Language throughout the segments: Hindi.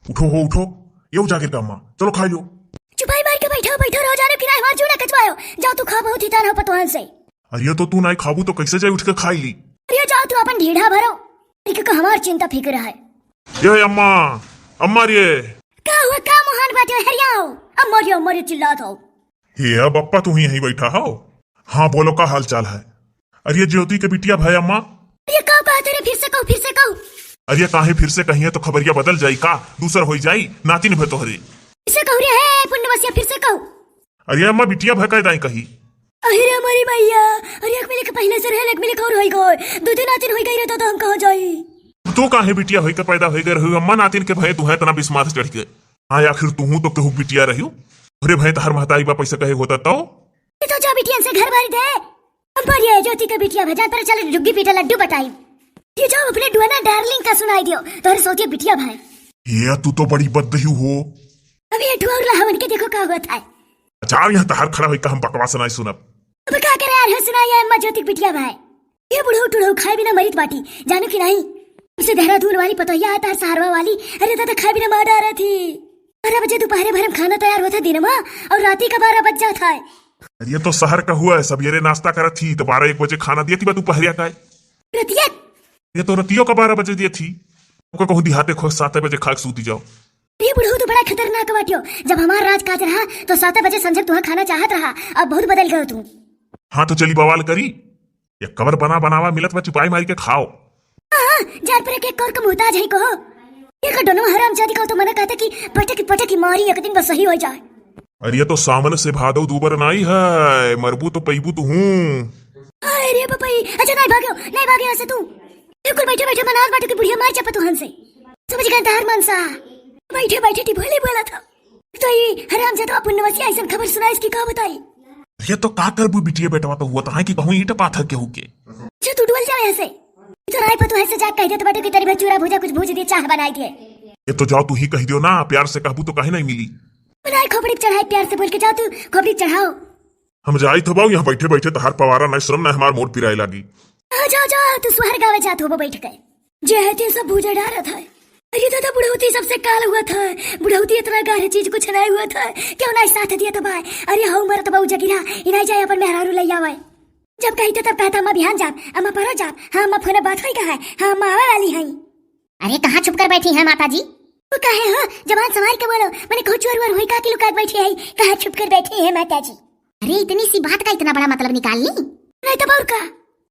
उठो हो उठो, येऊ जागे कामा, चलो खाई लो। चुपाई मार के बैठो बैठो रहो जानो कि नहीं, चूना कचवायो जाओ तू खा बहुत ही तारा पतवान से। अरे तो तू नहीं खाबू तो कैसे जाए उठ के खाई ली। अरे जाओ तू अपन ढीढ़ा भरो, क्योंकि हमार चिंता फिक्र है। ये अम्मा, अम्मा रे का हुआ का मोहन बाटे हरियाओ, अब मरियो मरियो चिल्लात हो। ये बप्पा तू ही यहीं बैठा हो। हाँ बोलो का हाल चाल है। अरे ज्योति के बिटिया भाई अम्मा। ये का बात है, फिर से कहो फिर से कहो। अरे काहे फिर से कहिए तो खबरिया बदल जाई का, दूसर हो जाई नातिन भे तोहरे। इसे कहो रे है पुण्यवसिया, फिर से कहो। अरे अम्मा बिटिया भय कह दाई कही। अरे हमारी मैया, अरे एक मिले के पहले से रहे, एक मिले और होई गए, दो दिन नातिन होई गई रहता तो हम कहां जाई। तू काहे बिटिया होई के पैदा होई गए रही अम्मा, नातिन के भय तू है तना बिस्मात चढ़ के। हाँ आखिर तू हूं तो केहू बिटिया रही। अरे भय तहर महताई बा पैसा कहे होता तो जा बिटियन से घर भर दे। हम पर ये ज्योति के बिटिया भजन पर चल डुग्गी पीटा लड्डू बटाई। ये जाओ अपने डुआना डार्लिंग का सुनाई दियो तोरे सोचिए बिटिया भाई। ये तू तो बड़ी बददही हो। अभी ये ठोर लहवन के देखो का हुआ था। जाओ यहाँ तहर खड़ा होई का हम बकवास नहीं सुनब। अब क्या करे यार, हो सुनाई अम्मा ज्योति बिटिया भाई। ये बुढ़ऊ टुढ़ऊ खाए बिना मरित बाटी, जानो कि नहीं। उसे देहरादून वाली पतोहिया आता सहारवा वाली, अरे दादा खाए बिना मार डाल रही थी। 12 बजे दोपहर भर खाना तैयार होता दिन में, और राती का 12 बज जाता है। अरे तो शहर का हुआ है, सवेरे नाश्ता करत थी तो 12-1 बजे खाना दिया थी बा दोपहरिया का। रतिया ये तो रतियों का 12 बजे दिए थी। को कहूं दिहाते खो 7 बजे खा के सूती जाओ। ये बुढ़ऊ तो बड़ा खतरनाक बाटियो। जब हमारा राजकाज रहा तो 7 बजे संजक तुहा खाना चाहत रहा, अब बहुत बदल गयो तू। हाँ तो चली बवाल करी, ये कबर बना बनावा मिलत बा चुपाई मारी के खाओ। जार पर एक और का मुहताज है को। ये का दोनों हराम जाति का तो मना कहता कि पटकी मारी एक दिन बस सही हो जाए। अरे ये तो सामने से भादो दूबर नहीं है, मरबू तो पैबू तो हूँ। अरे बपई, अच्छा नहीं भाग्यो ऐसे तू। बिल्कुल बैठे बैठे मनाल बाटो की बुढ़िया मार चपत हन से। समझ गए तार मनसा, बैठे बैठे टी भले बोला था। तो ये हराम जाति पुण्यवसिया ऐसा खबर सुना, इसकी का बताई। ये तो का करबू बिटिया बेटवा तो हुआ है कि कहूं ईट पाथर के होके। जो तू डुल जाए ऐसे, तो राय पर तो ऐसे जाके कह दे तो बाटो की तेरी चूरा भुजा कुछ भूज दे, चाह बनाई दे। ये तो जाओ तू ही कह दियो ना, प्यार से कहबू तो काहे नहीं मिली। बनाई खोपड़ी चढ़ाई प्यार से बोल के जाओ, तू खोपड़ी चढ़ाओ। हम जाई तो बाऊ यहाँ बैठे बैठे तहार पवारा नहीं श्रम नहीं हमार मोर पिराई लागी। जाओ तू सुहर गावे जात हो बैठ गए। जे है ते सब भूजा डारा था। अरे दादा बुढ़ौती सबसे काल हुआ था, बुढ़ौती इतना गाढ़े चीज कुछ नहीं हुआ था, क्यों नहीं साथ दिया तो भाई। अरे हऊ मरत बहु जगिरा इनाई जाए अपन मेहरारू लैया आवे। जब कहते तब कहता अम्मा बिहान जाब, अम्मा परो जाब। हाँ अम्मा फोन बात होई कहा है, हाँ अम्मा आवे वाली है। अरे कहाँ छुप कर बैठी है माता जी? वो कहे हो जबान संभाल के बोलो, मैंने कुछ और होई का कि लुकात बैठी है, कहाँ छुप कर बैठी है माता जी? अरे इतनी सी बात का इतना बड़ा मतलब निकाल ली? नहीं तो और का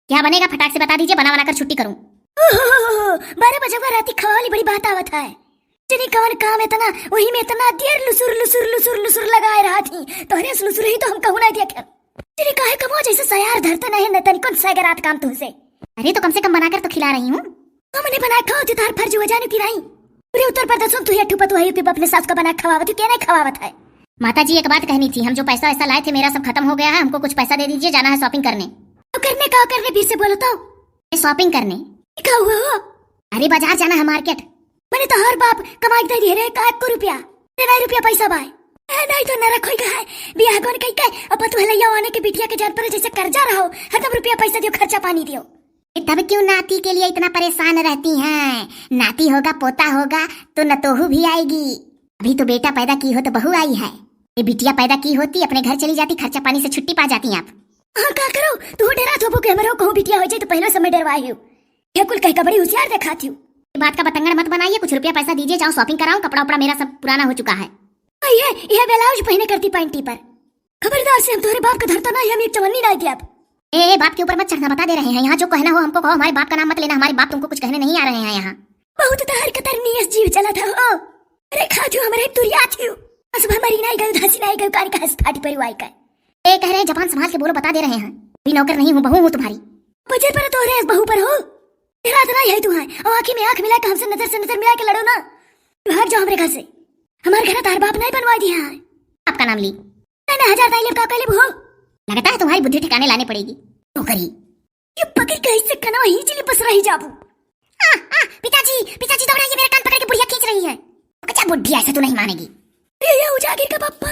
क्या बनेगा, फटाक से बता दीजिए, बना बना कर छुट्टी करूं। 12 बजे राती खवाली बड़ी बात आवत है। जनी कवन काम इतना, वही में इतना देर लुसुर लुसुर लुसुर लुसुर लगाए रहा थी। तोहरे से लुसुर ही तो हम कहूं नहीं देखे। तेरे काहे कमो जैसे सयार धरता नहीं न तनी कौन सगरात काम तुझसे। अरे तो कम से कम बनाकर तो खिला रही हूँ। हमने बना खाओ तो तार फर्ज हो जाने की नहीं। पूरे उत्तर प्रदेश में तू ये ठुपत है कि अपने सास का बना खवावत है, क्या नहीं खवावत है। माता जी एक बात कहनी थी, हम जो पैसा ऐसा लाए थे मेरा सब खत्म हो गया है, हमको कुछ पैसा दे दीजिए, जाना है शॉपिंग करने। तो करने फिर से बोलो तो। शॉपिंग करने क्या हुआ हो? अरे बाजार जाना है मार्केट। मैंने तो हर बाप कमाई दे दिए रे 1 रुपया, 2 रुपया पैसा बाय। नहीं तो नरक होई गए बियाह कोन कई के अब तू हलैया आने के बिटिया के जान पर जैसे कर्जा रहो, हरदम रुपया पैसा दियो, खर्चा पानी दियो। तब क्यों नाती के लिए इतना परेशान रहती हैं? नाती होगा पोता होगा तो नतोहू भी आएगी। अभी तो बेटा पैदा की हो तो बहू आई है, ये बिटिया पैदा की होती अपने घर चली जाती, खर्चा पानी से छुट्टी पा जाती आप। हाँ क्या करो तू डरा थोपो के हमरो कहूं बिटिया हो जाए तो पहले समय डरवाई हो। ये कुल कह का बड़ी होशियार दिखाती हूँ। बात का बतंगड़ मत बनाइए, कुछ रुपया पैसा दीजिए, जाओ शॉपिंग कराऊं, कपड़ा उपड़ा मेरा सब पुराना हो चुका है। ये ब्लाउज पहने करती पैंटी पर। खबरदार से हम तुम्हारे बाप का धरता नहीं, हम एक चवन्नी नहीं दिया। ए बाप के ऊपर मत चढ़ना, बता दे रहे हैं, यहाँ जो कहना हो हमको कहो, हमारे बाप का नाम मत लेना, हमारे बाप तुमको कुछ कहने नहीं आ रहे हैं यहाँ। बहुत तहर कतरनी जीव चला था हो। अरे खाजू हमारे तुरिया थी, सुबह मरी नहीं गई, धसी नहीं गई, कारी का हंस फाटी परिवाई का। ए कह रहे जबान संभाल के बोलो, बता दे रहे हैं, भी नौकर नहीं हूँ, बहू हूँ तुम्हारी। बजर पर तो रे बहू पर हो, तेरा तो नहीं है तू है, और आंखें में आंख मिला के हमसे नजर से नजर मिला के लड़ो ना। भाग जाओ हमारे घर से, हमारे घर तार बाप नहीं बनवा दिया है। आपका नाम ली ना 1000 ताइले का कहले हो। लगता है तुम्हारी बुद्धि ठिकाने लानी पड़ेगी। तो करी ये पकड़ कैसे कना ही चली बस रही जाबू। पिताजी दौड़ाइए, मेरा कान पकड़ के बुढ़िया खींच रही है। अच्छा बुढ़िया ऐसे तो नहीं मानेगी। ये उजागिर का पप्पा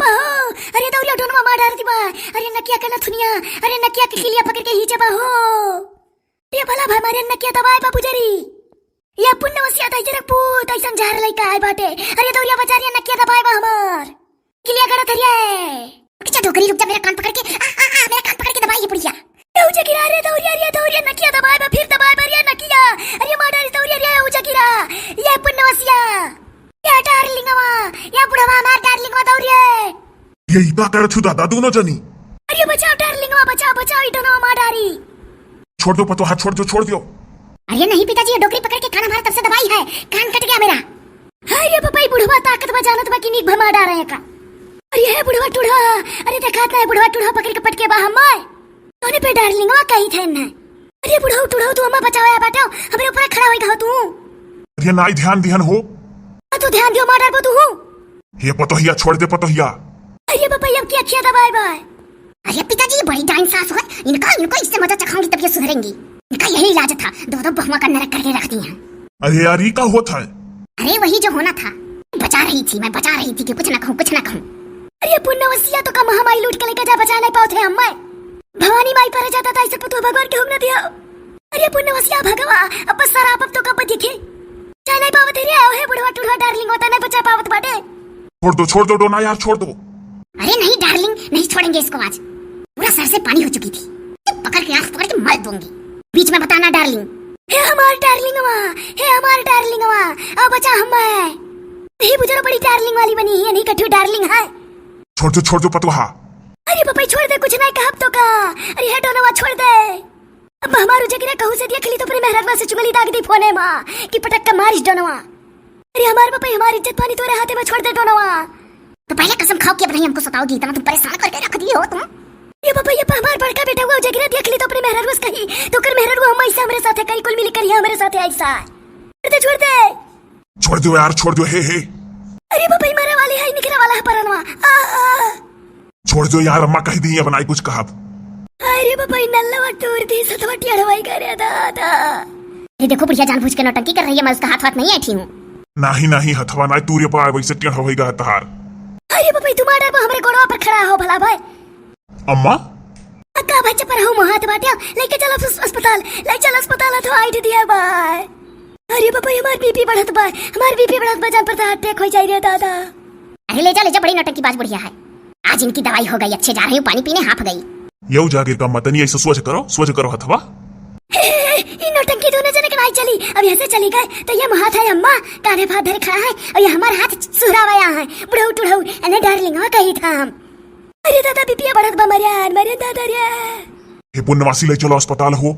हो। अरे दौड़िया दोनों मार डालती बा। अरे नकिया का नथुनिया, अरे नकिया के खिलिया पकड़ के ही जबा हो। ये भला भाई मारे नकिया दबाए बाबू जरी। या पुण्यवसिया तै जरा पूत ऐसन झार लइका आय बाटे। अरे दौरिया बचारिया नकिया दबाए बा हमार किलिया गड़ा थरिया किचा ढोकरी रुक जा मेरा कान पकड़ के मेरा कान पकड़ के दबाई ये पुड़िया उजा गिरा रे दौरिया नकिया दबाए बा फिर दबाए बा रे नकिया। अरे माडा दौरिया रे उजा गिरा ये पुण्यवसिया या डार्लिंगवा या बुढ़वा मार डार्लिंगवा दौरिया ये इतना करत छु दादा दोनों जनी। अरे बचाओ डार्लिंगवा बचाओ ई दोनों मार डारी। छोड़ दो पतो, हाथ छोड़ दियो। अरे नहीं पिताजी, ये डोकरी पकड़ के खाना हमारे तरफ से दबाई है, कान कट गया मेरा। अरे पपाई बुढ़वा ताकत बचानत बा कि नीक भमा डाल रहे का। अरे है बुढ़वा टूढ़ा, अरे दिखाता है बुढ़वा टूढ़ा पकड़ के पटके बा हमाय तोने पे डार्लिंगवा कही थे न। अरे बुढ़वा टूढ़ा तू अम्मा बचाओ या बेटा, हमरे ऊपर खड़ा होई तू। अरे नाई ध्यान हो तू ध्यान दियो मार डाल तू। ये पतोहिया छोड़ दे पतोहिया। अरे पपाई अब क्या किया दबाई बाय। अरे पिताजी बड़ी डाइन सास है, इनका इससे मदद चखाऊंगी तब ये सुधरेंगी। इनका यही इलाज था, दो बहुमा का नरक करके रख दी है। अरे यार ये का होता है? अरे वही जो होना था, मैं बचा रही थी कि कुछ ना कहूँ। अरे पुण्यवसिया तो कम हमारी लूट के लेके जा बचा नहीं पाओ थे हम। भवानी माई पर जाता था, इसे पतो भगवान के हुक्म न दिया। अरे पुण्यवसिया भगवा अब बस सराप अब तो कब दिखे चाहे नहीं पावत रे है बुढ़वा टूढ़वा डार्लिंग होता नहीं बचा पावत बाटे। छोड़ दो डोना यार, छोड़ दो। अरे नहीं डार्लिंग, नहीं छोड़ेंगे इसको आज। पूरा सर से पानी हो चुकी थी, पकड़ के आंख पकड़ के मार दूंगी। बीच में बताना डार्लिंग। हे हमार डार्लिंगवा अब बचा हम है। नहीं बुजरो बड़ी डार्लिंग वाली बनी है, नहीं कठू डार्लिंग है। छोड़ दो पतोहा। अरे पपाई छोड़ दे, कुछ नहीं कहब तो का। अरे है डोनवा छोड़ दे। अब हमारू जगह कहू से दिया खली तो अपने मेहरत से चुगली दाग दी फोने मां कि पटक का मारिस डोनवा। अरे हमार पपाई हमारी इज्जत पानी तोरे हाथे में छोड़ दे डोनवा। तो पहले कसम खाओ कि अब नहीं हमको सताओगी, इतना तुम परेशान करके रख दिए हो तुम। ये पपाई ये हमार बड़का बेटा हुआ जगह दिया खली तो अपने मेहरत से कही तो कर मेहरत हम ऐसा हमारे साथ है, कई कुल मिल कर ही हमारे साथ है ऐसा। छोड़ दे यार छोड़ दो। हे अरे पपाई मारे वाली है, निकला वाला है परनवा। छोड़ दो यार, अम्मा कह दी है बनाई कुछ कहा। अरे पपाई नल्ला टूर दी सतवटी अड़वाई करे दादा। ये देखो बुढ़िया जानबूझ के नौटंकी कर रही है, मैं उसका हाथ नहीं ऐठी हूँ। नहीं हथवा ना तूरे पर वैसे टेढ़ होएगा तहार। अरे पपाई तुम्हारे डर पर हमरे गोड़वा पर खड़ा हो भला भाई। अम्मा अक्का बच्चा पर हूँ हाथ बाटिया लेके चलो अस्पताल, ले चल अस्पताल तो आइट दिया बाय। अरे पपाई हमार बीपी बढ़त बा जान पर अटैक हो जाई रे दादा। अरे ले जा बड़ी नौटंकी बाज बुढ़िया है। आज इनकी दवाई हो गई, अच्छे जा रही हूँ पानी पीने, हाफ गई। यो जागीर का मतनी ऐसे सोच करो हथवा। इन नौटंकी दोनों जने नहीं चली, अब ऐसे चली गए तो ये हाथ है अम्मा कांधे पर धरे खड़ा है और ये हमारे हाथ सुहरावाया है। बुढ़ऊ टुढ़ऊ एने डार्लिंग हो कही था हम। अरे दादा बीपी बढ़त बा मरे दादा रे। हे पुण्यवासी ले चलो अस्पताल हो।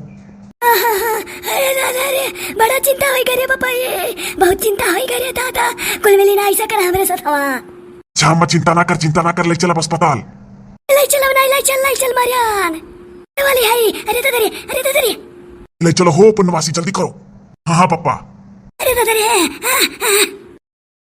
अरे दादा रे बड़ा चिंता होई करे पापा, ये बहुत चिंता होई करे दादा। कुल मिली ना ऐसा कर हमरे साथ हवा। अच्छा चिंता ना कर ले चल अस्पताल। ले चल मरियान वाली है। अरे दादा रे ले चलो हो पुण्यवासी जल्दी करो। हाँ पप्पा। अरे दादा रे